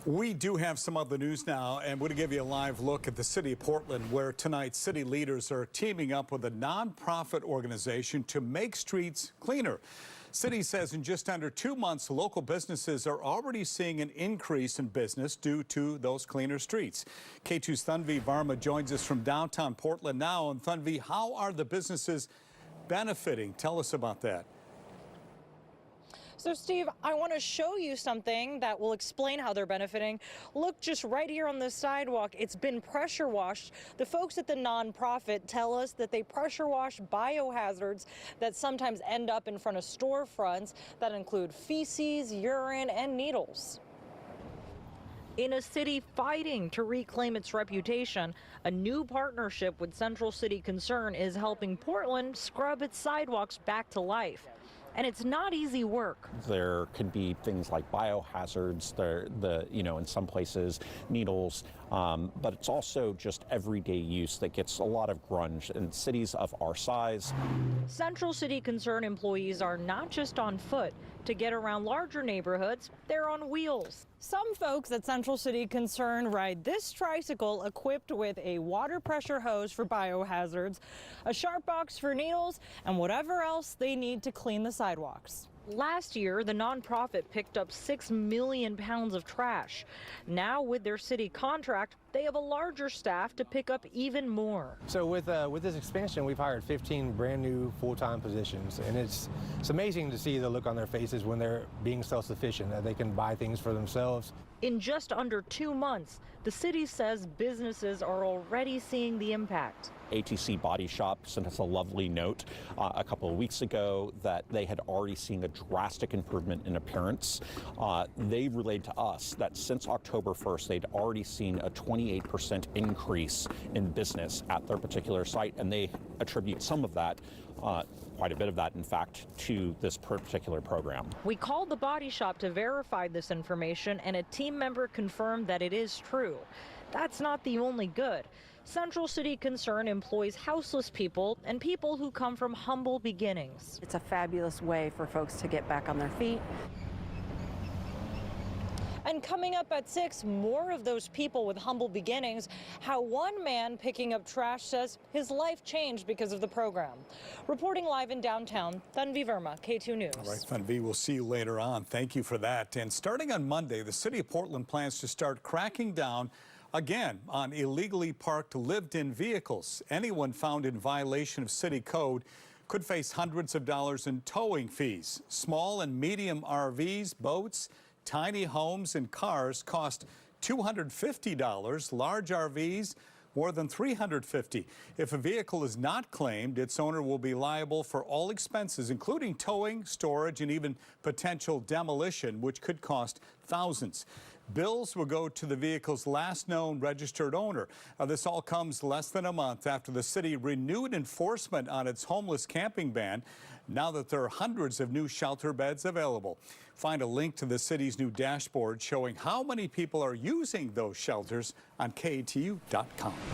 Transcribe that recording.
We do have some other news now, and we're going to give you a live look at the city of Portland, where tonight city leaders are teaming up with a nonprofit organization to make streets cleaner. City says in just under 2 months, local businesses are already seeing an increase in business due to those cleaner streets. Katu's Tanvi Varma joins us from downtown Portland now. And Tanvi, how are the businesses benefiting? Tell us about that. So, Steve, I want to show you something that will explain how they're benefiting. Look, just right here on the sidewalk, it's been pressure washed. The folks at the nonprofit tell us that they pressure wash biohazards that sometimes end up in front of storefronts that include feces, urine, and needles. In a city fighting to reclaim its reputation, a new partnership with Central City Concern is helping Portland scrub its sidewalks back to life. And it's not easy work. There could be things like biohazards, in some places, needles, but it's also just everyday use that gets a lot of grunge in cities of our size. Central City Concern employees are not just on foot. To get around larger neighborhoods, they're on wheels. Some folks at Central City Concern ride this tricycle equipped with a water pressure hose for biohazards, a sharp box for needles, and whatever else they need to clean the sidewalks. Last year, the nonprofit picked up 6 million pounds of trash. Now, with their city contract, they have a larger staff to pick up even more. So with this expansion, we've hired 15 brand new full-time positions, and it's amazing to see the look on their faces when they're being self-sufficient, that they can buy things for themselves. In just under 2 months, the city says businesses are already seeing the impact. ATC Body Shop sent us a lovely note a couple of weeks ago that they had already seen a drastic improvement in appearance. They relayed to us that since October 1st, they'd already seen a 28% increase in business at their particular site, and they attribute some of that, quite a bit of that, in fact, to this particular program. We called the body shop to verify this information, and a team member confirmed that it is true. That's not the only good. Central City Concern employs houseless people and people who come from humble beginnings. It's a fabulous way for folks to get back on their feet. And coming up at 6, more of those people with humble beginnings, how one man picking up trash says his life changed because of the program. Reporting live in downtown, Tanvi Varma, K2 News. All right, Tanvi, we'll see you later on. Thank you for that. And starting on Monday, the city of Portland plans to start cracking down again on illegally parked lived-in vehicles. Anyone found in violation of city code could face hundreds of dollars in towing fees. Small and medium RVs, boats, tiny homes and cars cost $250. Large RVs, more than $350. If a vehicle is not claimed, its owner will be liable for all expenses, including towing, storage, and even potential demolition, which could cost thousands. Bills will go to the vehicle's last known registered owner. This all comes less than a month after the city renewed enforcement on its homeless camping ban, now that there are hundreds of new shelter beds available. Find a link to the city's new dashboard showing how many people are using those shelters on KATU.com.